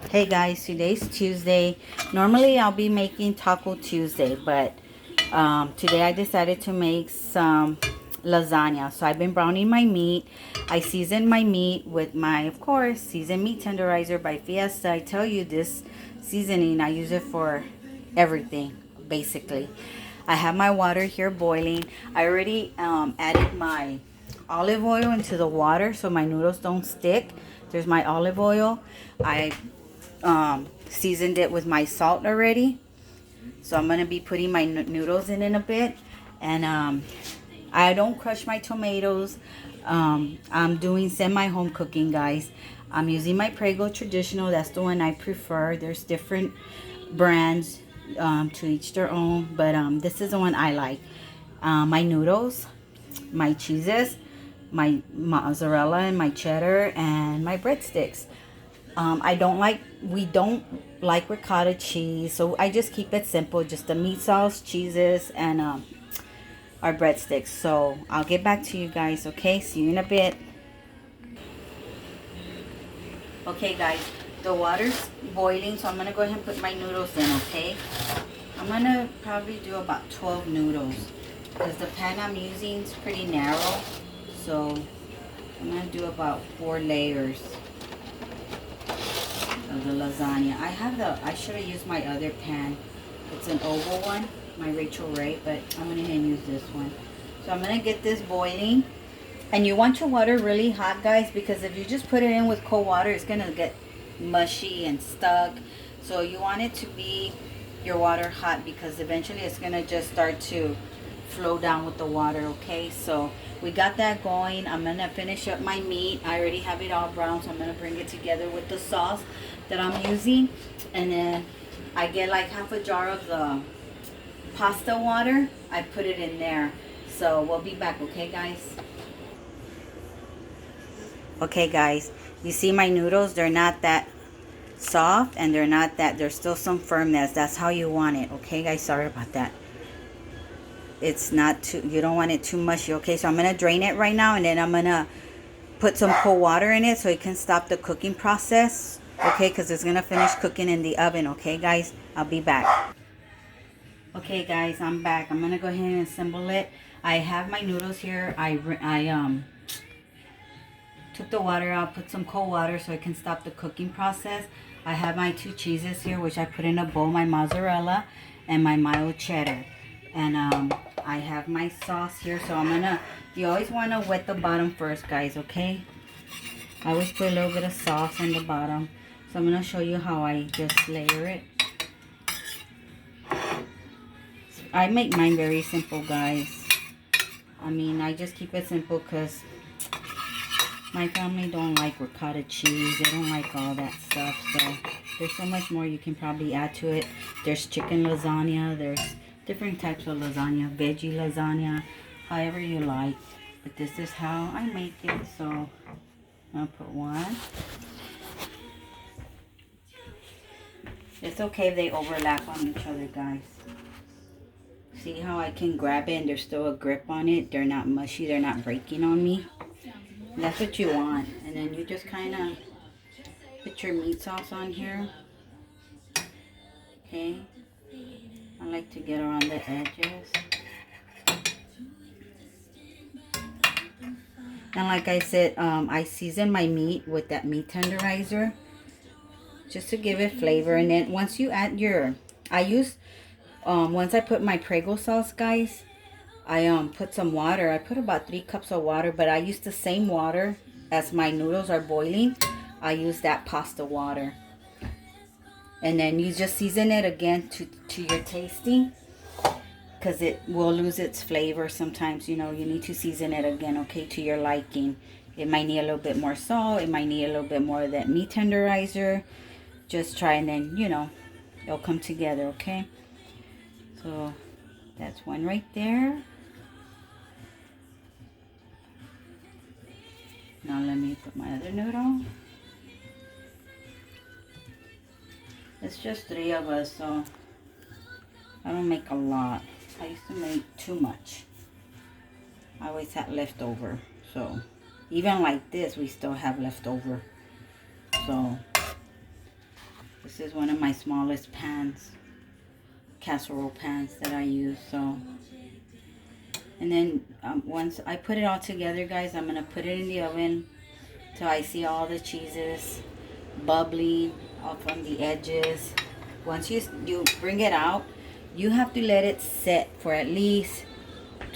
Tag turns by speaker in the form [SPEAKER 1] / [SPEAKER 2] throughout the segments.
[SPEAKER 1] Hey guys, today's Tuesday. Normally I'll be making Taco Tuesday, but today I decided to make some lasagna. So I've been browning my meat. I seasoned my meat with my, of course, seasoned meat tenderizer by Fiesta. I tell you, this seasoning, I use it for everything, basically. I have my water here boiling. I already added my olive oil into the water so my noodles don't stick. There's my olive oil. I seasoned it with my salt already. So I'm going to be putting my noodles in a bit. And I don't crush my tomatoes. I'm doing semi-home cooking, guys. I'm using my Prego Traditional. That's the one I prefer. There's different brands, to each their own. But this is the one I like. My noodles, my cheeses, my mozzarella and my cheddar, and my breadsticks. We don't like ricotta cheese, so I just keep it simple, just the meat sauce, cheeses, and our breadsticks. So I'll get back to you guys, okay? See you in a bit. Okay guys, the water's boiling, so I'm gonna go ahead and put my noodles in, okay? I'm gonna probably do about 12 noodles because the pan I'm using is pretty narrow, so I'm gonna do about 4 layers of the lasagna. I should have used my other pan. It's an oval one, my Rachel Ray, but I'm gonna use this one. So I'm gonna get this boiling. And you want your water really hot, guys, because if you just put it in with cold water, it's gonna get mushy and stuck. So you want it to be your water hot, because eventually it's gonna just start to flow down with the water, okay? So we got that going. I'm gonna finish up my meat. I already have it all brown, so I'm gonna bring it together with the sauce that I'm using. And then I get like half a jar of the pasta water. I put it in there. So we'll be back, okay guys? Okay guys, you see my noodles, they're not that soft and there's still some firmness. That's how you want it, okay guys? Sorry about that. It's not too, you don't want it too mushy, okay? So I'm gonna drain it right now, and then I'm gonna put some cold water in it so it can stop the cooking process, okay? Because it's gonna finish cooking in the oven, okay guys? I'll be back. Okay guys, I'm back. I'm gonna go ahead and assemble it. I have my noodles here. I took the water out, put some cold water so it can stop the cooking process. I have my 2 cheeses here, which I put in a bowl, my mozzarella and my mild cheddar. And I have my sauce here, so you always want to wet the bottom first, guys, okay? I always put a little bit of sauce on the bottom. So I'm going to show you how I just layer it. I make mine very simple, guys. I mean, I just keep it simple because my family don't like ricotta cheese. They don't like all that stuff. So there's so much more you can probably add to it. There's chicken lasagna. There's different types of lasagna. Veggie lasagna. However you like. But this is how I make it. So I'll put one. It's okay if they overlap on each other, guys. See how I can grab it and there's still a grip on it? They're not mushy. They're not breaking on me. That's what you want. And then you just kind of put your meat sauce on here. Okay. I like to get around the edges. And like I said, I season my meat with that meat tenderizer just to give it flavor. And then once you add once I put my Prego sauce, guys, I put some water. I put about 3 cups of water, but I use the same water as my noodles are boiling. I use that pasta water. And then you just season it again to your tasting, because it will lose its flavor sometimes. You know, you need to season it again, okay, to your liking. It might need a little bit more salt. It might need a little bit more of that meat tenderizer. Just try, and then, you know, it'll come together, okay? So that's one right there. Now let me put my other noodle. It's just 3 of us, so I don't make a lot. I used to make too much. I always had leftover. So even like this, we still have leftover. So This is one of my smallest pans, casserole pans that I use. So, and then once I put it all together, guys, I'm gonna put it in the oven till I see all the cheeses bubbling off on the edges. Once you bring it out, you have to let it set for at least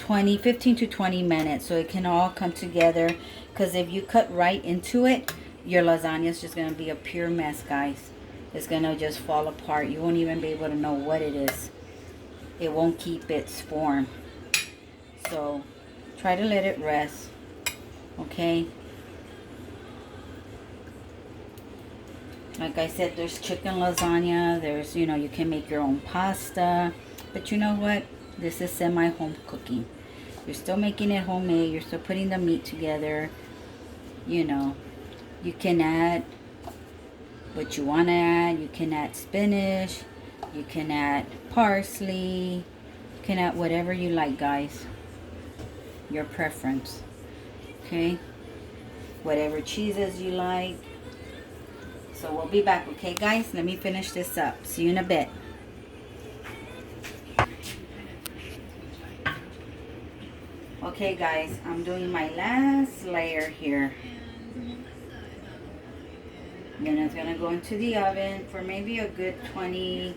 [SPEAKER 1] 15 to 20 minutes so it can all come together, because if you cut right into it, your lasagna is just going to be a pure mess, guys. It's going to just fall apart. You won't even be able to know what it is. It won't keep its form. So try to let it rest, okay? Like I said, there's chicken lasagna, there's, you know, you can make your own pasta, but you know what? This is semi-home cooking. You're still making it homemade, you're still putting the meat together. You know, you can add what you want to add. You can add spinach, you can add parsley, you can add whatever you like, guys. Your preference, okay? Whatever cheeses you like. So we'll be back, okay, guys? Let me finish this up. See you in a bit. Okay, guys, I'm doing my last layer here. Then it's going to go into the oven for maybe a good 20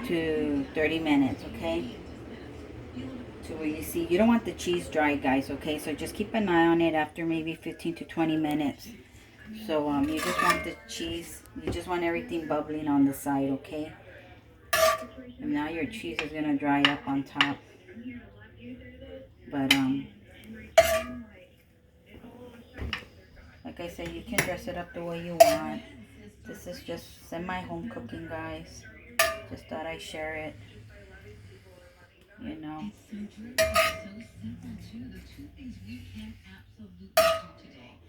[SPEAKER 1] to 30 minutes, okay? To where you see, you don't want the cheese dry, guys, okay? So just keep an eye on it after maybe 15 to 20 minutes. So you just want the cheese, you just want everything bubbling on the side, okay? And now your cheese is gonna dry up on top. But like I said, you can dress it up the way you want. This is just semi-home cooking, guys. Just thought I'd share it. You know.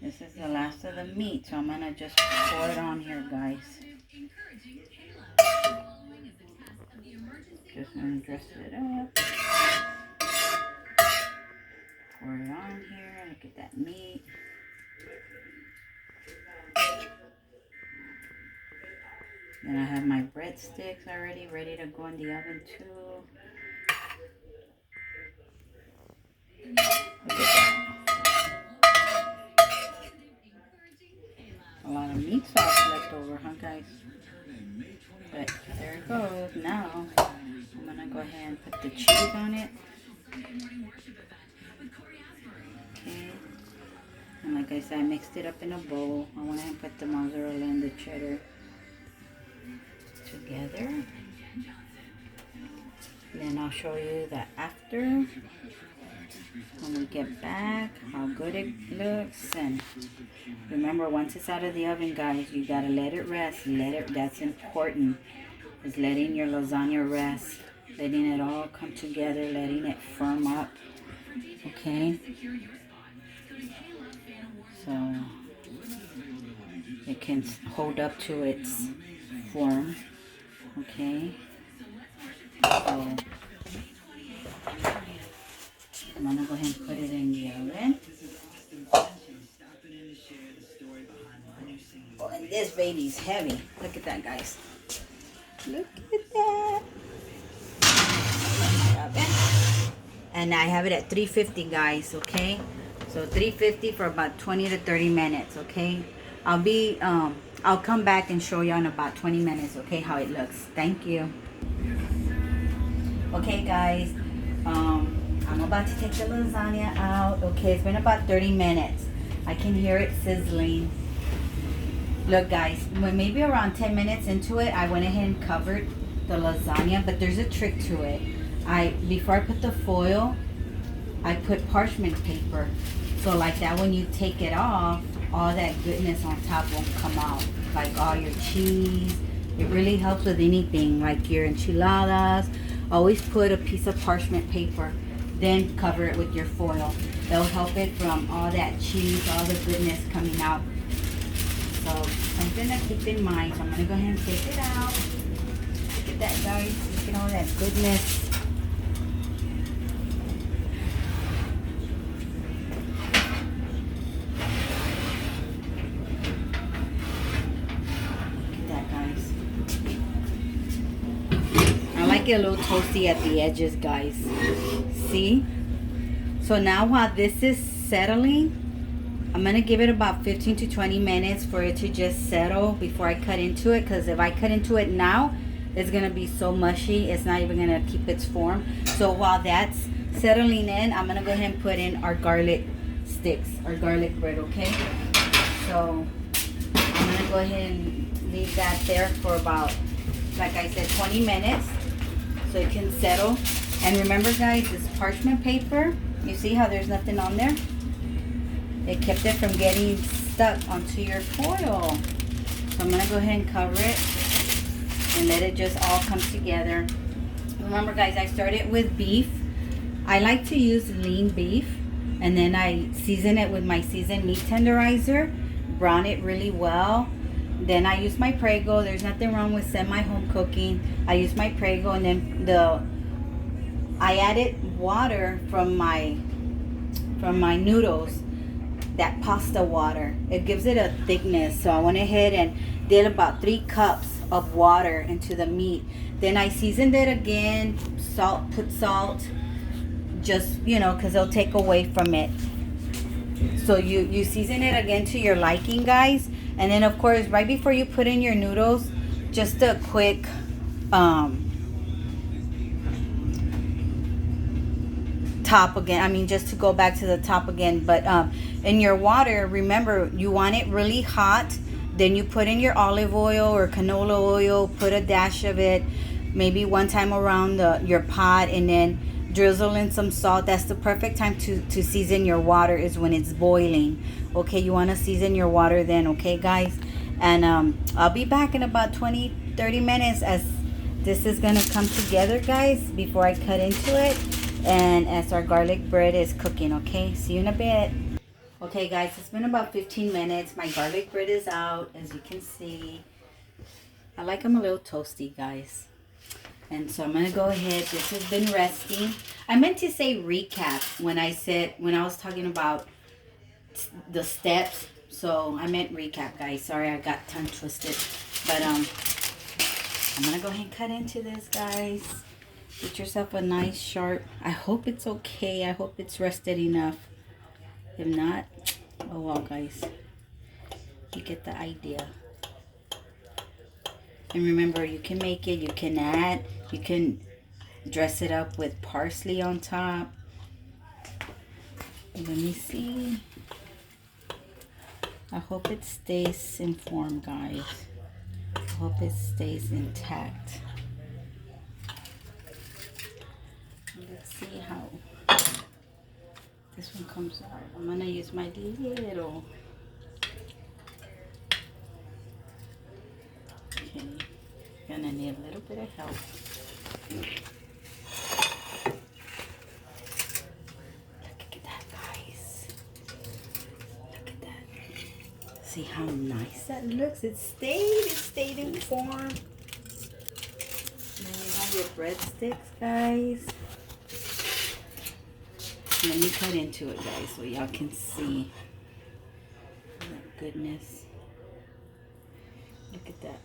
[SPEAKER 1] This is the last of the meat, so I'm gonna just pour it on here, guys. Just gonna dress it up. Pour it on here. Look at that meat. Then I have my breadsticks already ready to go in the oven too. Look at that. A lot of meat sauce left over, huh, guys? But there it goes. Now I'm gonna go ahead and put the cheese on it. Okay. And like I said, I mixed it up in a bowl. I went ahead and put the mozzarella and the cheddar together. Then I'll show you the after when we get back, how good it looks. And remember, once it's out of the oven, guys, you gotta let it rest. That's important, is letting your lasagna rest, letting it all come together, letting it firm up, okay? So it can hold up to its form, okay? So I'm gonna go ahead and put it in the oven. Oh, and this baby's heavy. Look at that, guys. Look at that. And I have it at 350, guys, okay? So 350 for about 20 to 30 minutes, okay? I'll come back and show you in about 20 minutes, okay, how it looks. Thank you. Okay, guys, I'm about to take the lasagna out. Okay, it's been about 30 minutes. I can hear it sizzling. Look, guys, when maybe around 10 minutes into it, I went ahead and covered the lasagna, but there's a trick to it. Before I put the foil, I put parchment paper. So like that, when you take it off, all that goodness on top won't come out. Like all your cheese. It really helps with anything, like your enchiladas. Always put a piece of parchment paper, then cover it with your foil. That'll help it from all that cheese, all the goodness coming out. So something to keep in mind. So I'm gonna go ahead and take it out. Look at that, guys. Look at all that goodness. Look at that, guys. like it a little toasty at the edges, guys. See? So now while this is settling, I'm going to give it about 15 to 20 minutes for it to just settle before I cut into it. Because if I cut into it now, it's going to be so mushy. It's not even going to keep its form. So while that's settling in, I'm going to go ahead and put in our garlic sticks, our garlic bread, okay? So I'm going to go ahead and leave that there for about, like I said, 20 minutes. So it can settle. And remember, guys, this parchment paper, you see how there's nothing on there? It kept it from getting stuck onto your foil. So I'm going to go ahead and cover it and let it just all come together. Remember, guys, I started with beef. I like to use lean beef, and then I season it with my seasoned meat tenderizer, brown it really well. Then I use my Prego. There's nothing wrong with semi-home cooking. I use my Prego, and then I added water from my noodles, that pasta water. It gives it a thickness. So I went ahead and did about 3 cups of water into the meat. Then I seasoned it again, put salt, just, you know, because it'll take away from it. So you season it again to your liking, guys. And then, of course, right before you put in your noodles, just a quick top again. I mean, just to go back to the top again. But in your water, remember, you want it really hot. Then you put in your olive oil or canola oil, put a dash of it, maybe one time around your pot, and then drizzle in some salt. That's the perfect time to season your water, is when it's boiling. Okay, you want to season your water then, okay, guys? And I'll be back in about 20-30 minutes as this is going to come together, guys, before I cut into it, and as our garlic bread is cooking. Okay, see you in a bit. Okay, guys, it's been about 15 minutes. My garlic bread is out, as you can see. I like them a little toasty, guys. And so I'm going to go ahead. This has been resting. I meant to say recap when I was talking about the steps. So I meant recap, guys. Sorry, I got tongue twisted. But I'm going to go ahead and cut into this, guys. Get yourself a nice sharp. I hope it's okay. I hope it's rested enough. If not, oh well, guys. You get the idea. And remember, you can make it, you can dress it up with parsley on top. Let me see. I hope it stays in form, guys. I hope it stays intact. Let's see how this one comes out. I'm gonna use my little. Okay, gonna need a little bit of help. Look at that, guys. Look at that. See how nice that looks? It stayed in form. And then you have your breadsticks, guys. Let me cut into it, guys, so y'all can see. Oh, goodness. Look at that.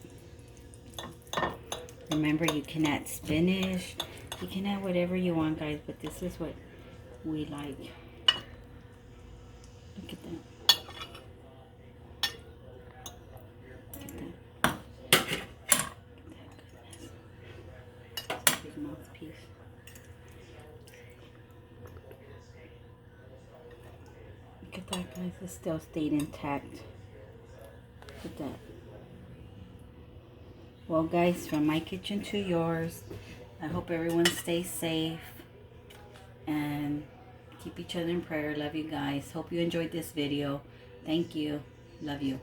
[SPEAKER 1] Remember, you can add spinach. You can add whatever you want, guys, but this is what we like. Look at that. Look at that. Look at that goodness. It's a big mouthpiece. Look at that, guys. It still stayed intact. Look at that. Well, guys, from my kitchen to yours, I hope everyone stays safe and keep each other in prayer. Love you guys. Hope you enjoyed this video. Thank you. Love you.